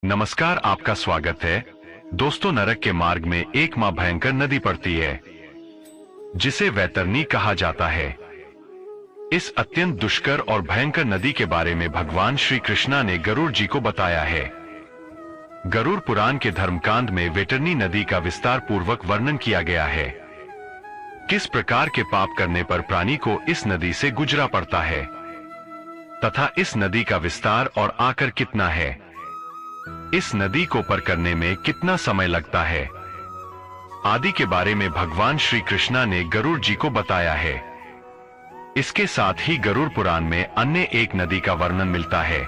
नमस्कार, आपका स्वागत है। दोस्तों, नरक के मार्ग में एक मां भयंकर नदी पड़ती है जिसे वैतरणी कहा जाता है। इस अत्यंत दुष्कर और भयंकर नदी के बारे में भगवान श्री कृष्णा ने गरुड़ जी को बताया है। गरुड़ पुराण के धर्मकांड में वैतरणी नदी का विस्तार पूर्वक वर्णन किया गया है। किस प्रकार के पाप करने पर प्राणी को इस नदी से गुजरा पड़ता है तथा इस नदी का विस्तार और आकर कितना है, इस नदी को पार करने में कितना समय लगता है आदि के बारे में भगवान श्री कृष्णा ने गरुड़ जी को बताया है। इसके साथ ही गरुड़ पुराण में अन्य एक नदी का वर्णन मिलता है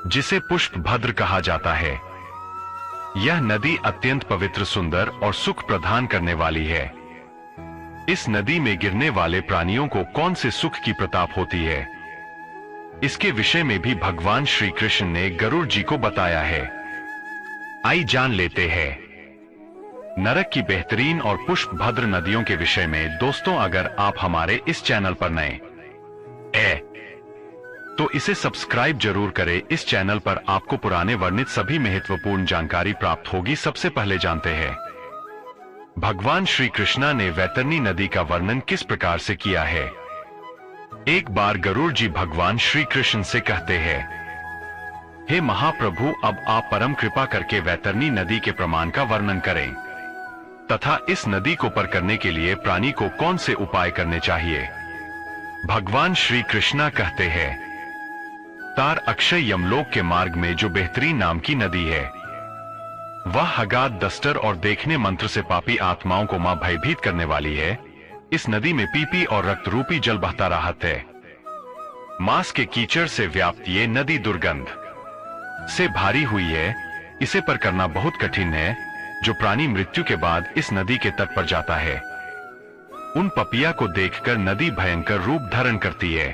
जिसे पुष्पभद्र कहा जाता है। यह नदी अत्यंत पवित्र, सुंदर और सुख प्रदान करने वाली है। इस नदी में गिरने वाले प्राणियों को कौन से सुख की प्रताप होती है, इसके विषय में भी भगवान श्री कृष्ण ने गरुड़ जी को बताया है। आइए जान लेते हैं नरक की बेहतरीन और पुष्पभद्र नदियों के विषय में। दोस्तों, अगर आप हमारे इस चैनल पर नए हैं तो इसे सब्सक्राइब जरूर करें। इस चैनल पर आपको पुराने वर्णित सभी महत्वपूर्ण जानकारी प्राप्त होगी। सबसे पहले जानते हैं भगवान श्री कृष्णा ने वैतरणी नदी का वर्णन किस प्रकार से किया है। एक बार गरुड़ जी भगवान श्री कृष्ण से कहते हैं, हे महाप्रभु, अब आप परम कृपा करके वैतरणी नदी के प्रमाण का वर्णन करें तथा इस नदी को पार करने के लिए प्राणी को कौन से उपाय करने चाहिए। भगवान श्री कृष्णा कहते हैं, तार अक्षय यमलोक के मार्ग में जो बेहतरीन नाम की नदी है, वह अगाध दस्तर और देखने मंत्र से पापी आत्माओं को मां भयभीत करने वाली है। इस नदी में पीपी और रक्त रूपी जल बहता रहत है। मांस के कीचड़ से व्याप्त ये नदी दुर्गंध से भारी हुई है। इसे पार करना बहुत कठिन है। जो प्राणी मृत्यु के बाद इस नदी के तट पर जाता है, उन पपिया को देखकर नदी भयंकर रूप धारण करती है।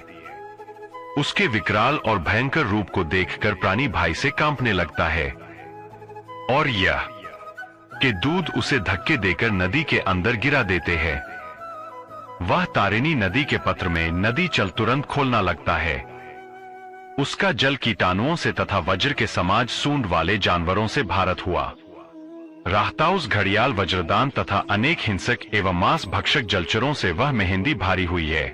उसके विकराल और भयंकर रूप को देखकर प्राणी भय से कांपने लगता है और यह के दूध उसे धक्के देकर नदी के अंदर गिरा देते हैं। वह तारिणी नदी के पत्र में नदी चल तुरंत खोलना लगता है। उसका जल कीटाणुओं से तथा वज्र के समाज सूंड वाले जानवरों से भारत हुआ। राहताउस, घड़ियाल, वज्रदान तथा अनेक हिंसक एवं मांस भक्षक जलचरों से वह मेहंदी भारी हुई है।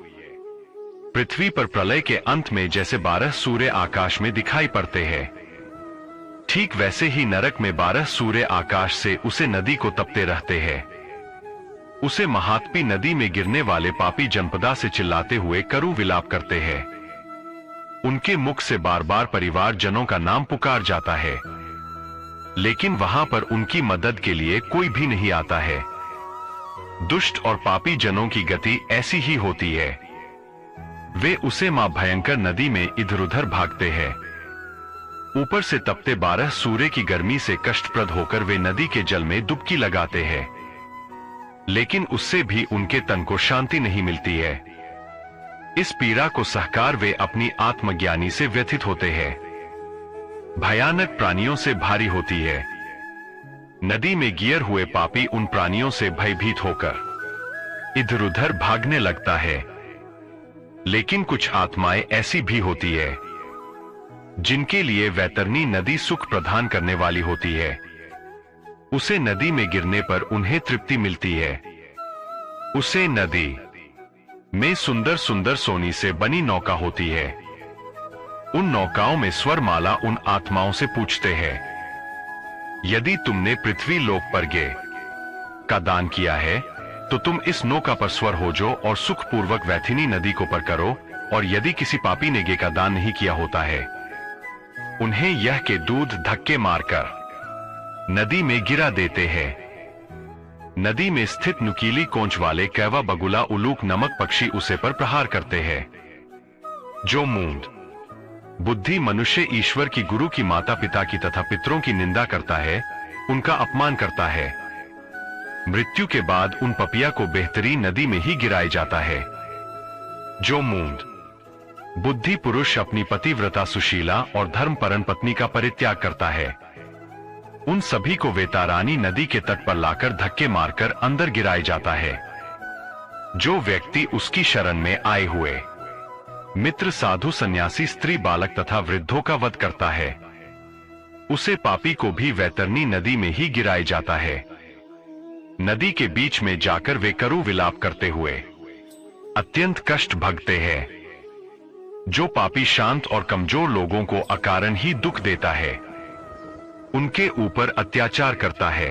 पृथ्वी पर प्रलय के अंत में जैसे 12 सूर्य आकाश में दिखाई पड़ते हैं, ठीक वैसे ही नरक में 12 सूर्य आकाश से उसे नदी को तपते रहते हैं। उसे महात्पी नदी में गिरने वाले पापी जनपदा से चिल्लाते हुए करू विलाप करते हैं। उनके मुख से बार बार परिवार जनों का नाम पुकार जाता है, लेकिन वहां पर उनकी मदद के लिए कोई भी नहीं आता है। दुष्ट और पापी जनों की गति ऐसी ही होती है। वे उसे मां भयंकर नदी में इधर उधर भागते हैं। ऊपर से तपते 12 सूर्य की गर्मी से कष्टप्रद होकर वे नदी के जल में डुबकी लगाते हैं, लेकिन उससे भी उनके तन को शांति नहीं मिलती है। इस पीड़ा को सहकार वे अपनी आत्मज्ञानी से व्यथित होते हैं। भयानक प्राणियों से भारी होती है। नदी में गियर हुए पापी उन प्राणियों से भयभीत होकर इधर उधर भागने लगता है। लेकिन कुछ आत्माएं ऐसी भी होती है जिनके लिए वैतरणी नदी सुख प्रदान करने वाली होती है। उसे नदी में गिरने पर उन्हें तृप्ति मिलती है। उसे नदी में सुंदर सुंदर सोने से बनी नौका होती है। उन नौकाओं में स्वरमाला उन आत्माओं से पूछते हैं, यदि तुमने पृथ्वी लोक पर गे का दान किया है तो तुम इस नौका पर स्वर हो जो और सुखपूर्वक वैथिनी नदी को पार करो। और यदि किसी पापी ने गे का दान नहीं किया होता है, उन्हें यह के दूध धक्के मारकर नदी में गिरा देते हैं। नदी में स्थित नुकीली कोंच वाले कैवा, बगुला, उलूक नमक पक्षी उसे पर प्रहार करते हैं। जो मूंद बुद्धि मनुष्य ईश्वर की, गुरु की, माता पिता की तथा पितरों की निंदा करता है, उनका अपमान करता है, मृत्यु के बाद उन पपिया को बेहतरीन नदी में ही गिराया जाता है। जो मूंद बुद्धि पुरुष अपनी पतिव्रता, सुशीला और धर्मपरन पत्नी का परित्याग करता है, उन सभी को वेतारानी नदी के तट पर लाकर धक्के मारकर अंदर गिराया जाता है। जो व्यक्ति उसकी शरण में आए हुए मित्र, साधु, सन्यासी, स्त्री, बालक तथा वृद्धों का वध करता है, उसे पापी को भी वैतरनी नदी में ही गिराया जाता है। नदी के बीच में जाकर वे करू विलाप करते हुए अत्यंत कष्ट भोगते हैं। जो पापी शांत और कमजोर लोगों को अकारण ही दुख देता है, उनके ऊपर अत्याचार करता है,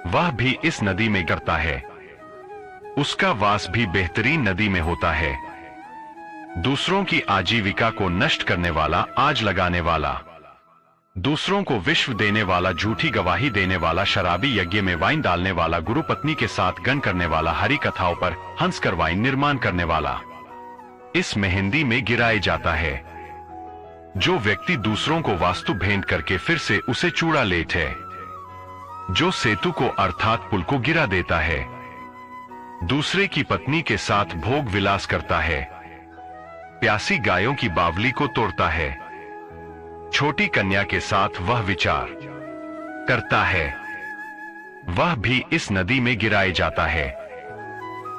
वह भी इस नदी में गिरता है। उसका वास भी बेहतरीन नदी में होता है। दूसरों की आजीविका को नष्ट करने वाला, आग लगाने वाला, दूसरों को विश्व देने वाला, झूठी गवाही देने वाला, शराबी, यज्ञ में वाइन डालने वाला, गुरु पत्नी के साथ गन करने वाला, हरि कथाओं पर हंसकर वाइन निर्माण करने वाला इस मेहंदी में गिराया जाता है। जो व्यक्ति दूसरों को वास्तु भेंट करके फिर से उसे चूड़ा लेता है, जो सेतु को अर्थात पुल को गिरा देता है, दूसरे की पत्नी के साथ भोग विलास करता है, प्यासी गायों की बावली को तोड़ता है, छोटी कन्या के साथ वह विचार करता है, वह भी इस नदी में गिराया जाता है।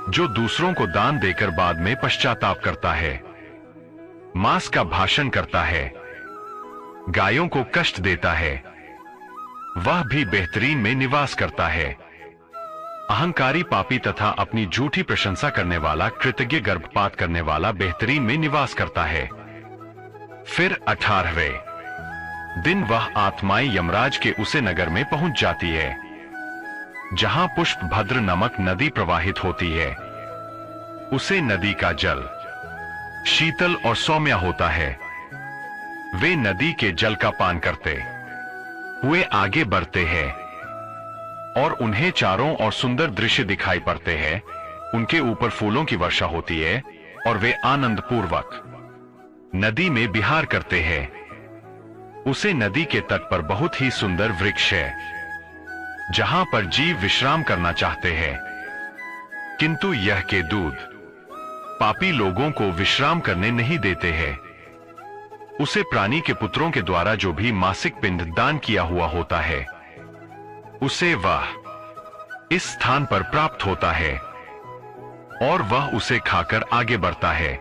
जो दूसरों को दान देकर बाद में पश्चाताप करता है, मांस का भाषण करता है, गायों को कष्ट देता है, वह भी बेहतरीन में निवास करता है। अहंकारी, पापी तथा अपनी झूठी प्रशंसा करने वाला, कृतज्ञ, गर्भपात करने वाला बेहतरीन में निवास करता है। फिर 18वें दिन वह आत्माएं यमराज के उसे नगर में पहुंच जाती है, जहां पुष्प भद्र नामक नदी प्रवाहित होती है। उसे नदी का जल शीतल और सौम्य होता है। वे नदी के जल का पान करते हुए आगे बढ़ते हैं और उन्हें चारों ओर सुंदर दृश्य दिखाई पड़ते हैं। उनके ऊपर फूलों की वर्षा होती है और वे आनंद पूर्वक नदी में विहार करते हैं। उसे नदी के तट पर बहुत ही सुंदर वृक्ष है, जहां पर जीव विश्राम करना चाहते हैं, किंतु यह के दूध पापी लोगों को विश्राम करने नहीं देते हैं। उसे प्राणी के पुत्रों के द्वारा जो भी मासिक पिंड दान किया हुआ होता है, उसे वह इस स्थान पर प्राप्त होता है और वह उसे खाकर आगे बढ़ता है।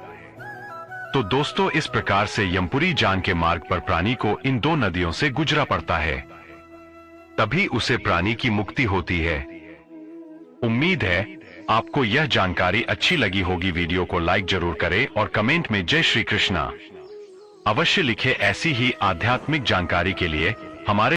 तो दोस्तों, इस प्रकार से यमपुरी जान के मार्ग पर प्राणी को इन दो नदियों से गुजरा पड़ता है, तभी उसे प्राणी की मुक्ति होती है। उम्मीद है आपको यह जानकारी अच्छी लगी होगी। वीडियो को लाइक जरूर करें और कमेंट में जय श्री कृष्णा अवश्य लिखें। ऐसी ही आध्यात्मिक जानकारी के लिए हमारे